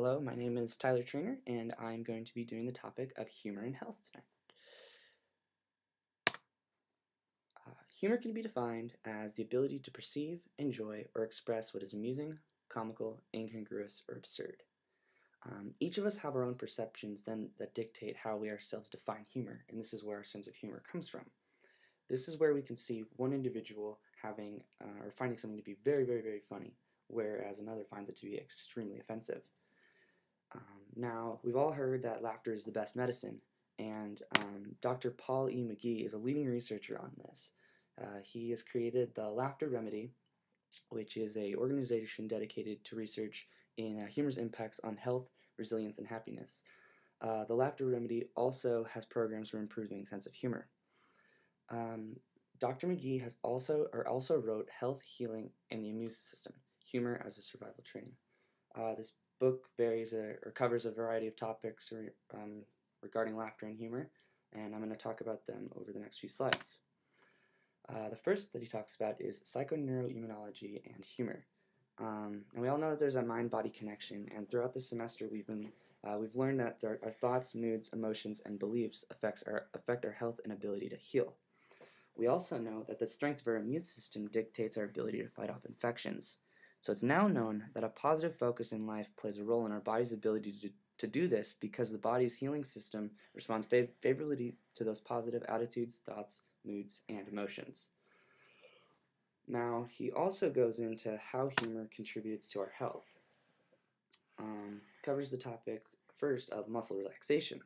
Hello, my name is Tyler Trainer, and I'm going to be doing the topic of humor in health tonight. Humor can be defined as the ability to perceive, enjoy, or express what is amusing, comical, incongruous, or absurd. Each of us have our own perceptions then that dictate how we ourselves define humor, and this is where our sense of humor comes from. This is where we can see one individual having or finding something to be very, very, very funny, whereas another finds it to be extremely offensive. Now, we've all heard that laughter is the best medicine, and Dr. Paul E. McGhee is a leading researcher on this. He has created the Laughter Remedy, which is an organization dedicated to research in humor's impacts on health, resilience, and happiness. The Laughter Remedy also has programs for improving sense of humor. Dr. McGhee has also wrote Health, Healing, and the Immune System, Humor as a Survival Training. This book covers a variety of topics regarding laughter and humor, and I'm going to talk about them over the next few slides. The first that he talks about is Psychoneuroimunology and humor. And we all know that there's a mind-body connection, and throughout the semester we've learned that our thoughts, moods, emotions, and beliefs affect our health and ability to heal. We also know that the strength of our immune system dictates our ability to fight off infections. So it's now known that a positive focus in life plays a role in our body's ability to do this because the body's healing system responds favorably to those positive attitudes, thoughts, moods, and emotions. Now, he also goes into how humor contributes to our health. Covers the topic first of muscle relaxation.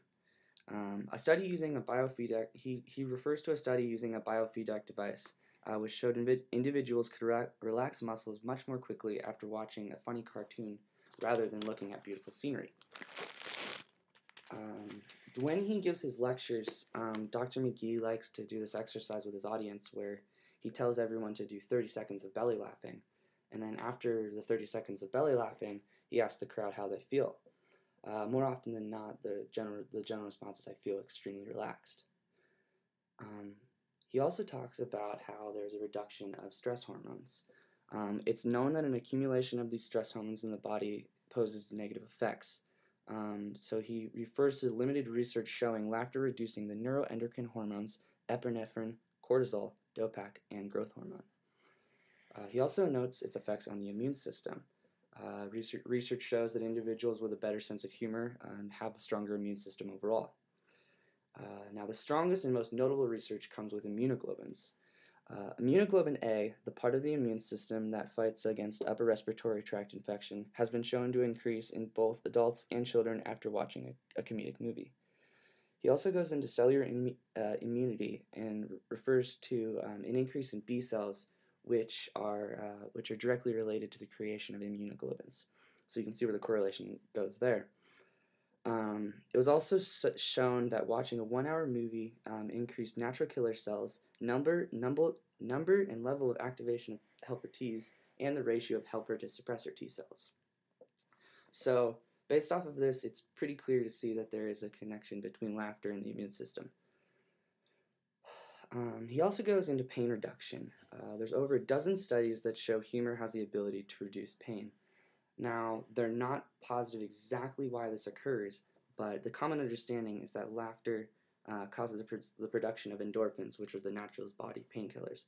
A study using a biofeedback, he refers to a study using a biofeedback device which showed individuals could relax muscles much more quickly after watching a funny cartoon rather than looking at beautiful scenery. When he gives his lectures, Dr. McGhee likes to do this exercise with his audience where he tells everyone to do 30 seconds of belly laughing, and then after the 30 seconds of belly laughing, he asks the crowd how they feel. More often than not, the general response is, "I feel extremely relaxed." He also talks about how there's a reduction of stress hormones. It's known that an accumulation of these stress hormones in the body poses negative effects. So he refers to limited research showing laughter reducing the neuroendocrine hormones epinephrine, cortisol, dopamine, and growth hormone. He also notes its effects on the immune system. Research shows that individuals with a better sense of humor have a stronger immune system overall. Now, the strongest and most notable research comes with immunoglobulins. Immunoglobulin A, the part of the immune system that fights against upper respiratory tract infection, has been shown to increase in both adults and children after watching a comedic movie. He also goes into cellular immunity and refers to an increase in B cells, which are directly related to the creation of immunoglobulins. So you can see where the correlation goes there. It was also shown that watching a 1-hour movie increased natural killer cells, number and level of activation of helper Ts, and the ratio of helper to suppressor T cells. So, based off of this, it's pretty clear to see that there is a connection between laughter and the immune system. He also goes into pain reduction. There's over a dozen studies that show humor has the ability to reduce pain. Now, they're not positive exactly why this occurs, but the common understanding is that laughter causes the production of endorphins, which are the natural's body painkillers.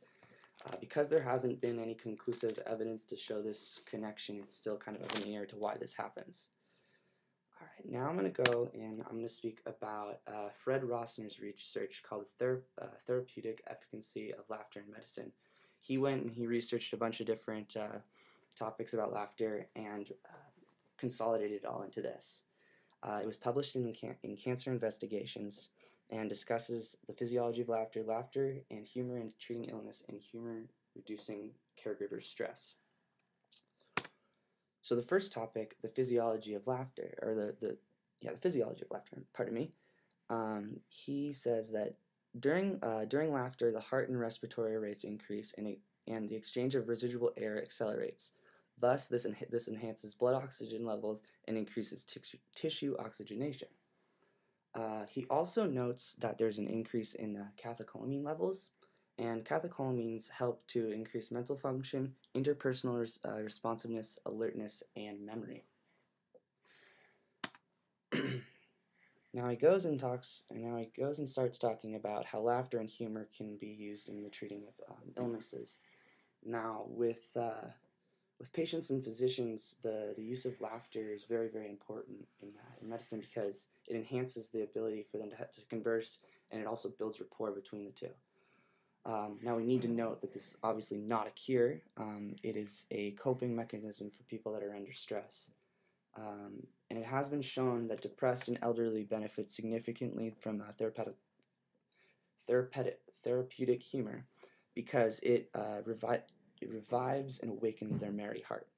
Because there hasn't been any conclusive evidence to show this connection, it's still kind of up in the air to why this happens. All right, now I'm going to go and I'm going to speak about Fred Rossner's research called Therapeutic, Efficacy of Laughter in Medicine. He went and he researched a bunch of different topics about laughter and consolidated it all into this. It was published in Cancer Investigations and discusses the physiology of laughter, laughter and humor in treating illness, and humor reducing caregivers' stress. So the first topic, the physiology of laughter, or the physiology of laughter, pardon me. He says that during laughter, the heart and respiratory rates increase, and the exchange of residual air accelerates. Thus, this enhances blood oxygen levels and increases tissue oxygenation. He also notes that there's an increase in catecholamine levels, and catecholamines help to increase mental function, interpersonal responsiveness, alertness, and memory. Now he goes and starts talking about how laughter and humor can be used in the treating of illnesses. Now, with patients and physicians, the use of laughter is very, very important in medicine because it enhances the ability for them to converse, and it also builds rapport between the two. Now, we need to note that this is obviously not a cure. It is a coping mechanism for people that are under stress. And it has been shown that depressed and elderly benefit significantly from therapeutic humor because it revives and awakens their merry heart.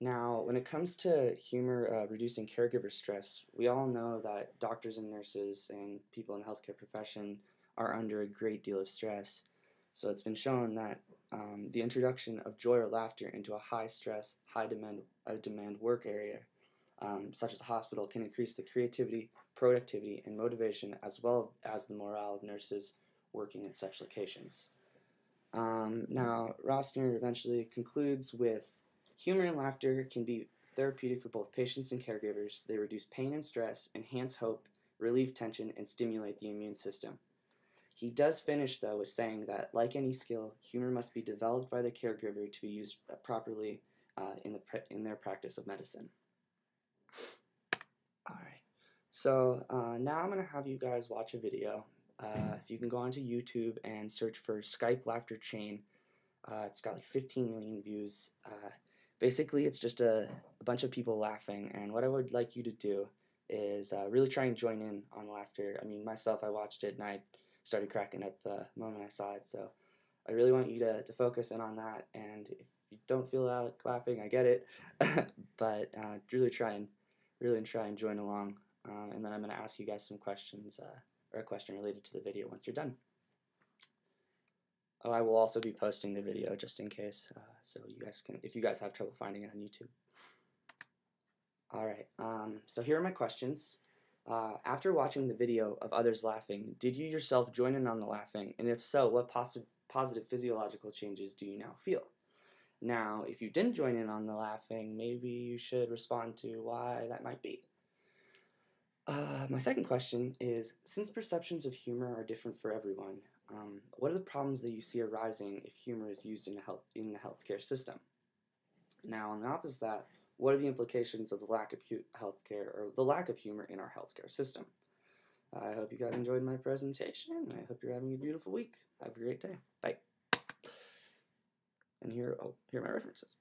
Now, when it comes to humor reducing caregiver stress, we all know that doctors and nurses and people in the healthcare profession are under a great deal of stress. So it's been shown that the introduction of joy or laughter into a high-stress, high-demand work area, such as the hospital, can increase the creativity, productivity, and motivation, as well as the morale of nurses working at such locations. Now, Rossner eventually concludes with, humor and laughter can be therapeutic for both patients and caregivers. They reduce pain and stress, enhance hope, relieve tension, and stimulate the immune system. He does finish, though, with saying that, like any skill, humor must be developed by the caregiver to be used properly in their practice of medicine. Alright, so now I'm going to have you guys watch a video. If you can go onto YouTube and search for Skype Laughter Chain, it's got like 15 million views. Basically, it's just a bunch of people laughing, and what I would like you to do is really try and join in on laughter. I mean, myself, I watched it and I started cracking up the moment I saw it, so I really want you to focus in on that, and if you don't feel like laughing, I get it, but really try and join along, and then I'm going to ask you guys some questions, or a question related to the video once you're done. Oh, I will also be posting the video just in case, so you guys can, if you guys have trouble finding it on YouTube. Alright, so here are my questions. After watching the video of others laughing, did you yourself join in on the laughing? And if so, what positive physiological changes do you now feel? Now, if you didn't join in on the laughing, maybe you should respond to why that might be. My second question is, since perceptions of humor are different for everyone, what are the problems that you see arising if humor is used in the healthcare system? Now, on the opposite of that, what are the implications of the lack of healthcare, or the lack of humor in our healthcare system? I hope you guys enjoyed my presentation, and I hope you're having a beautiful week. Have a great day. Bye. And here are my references.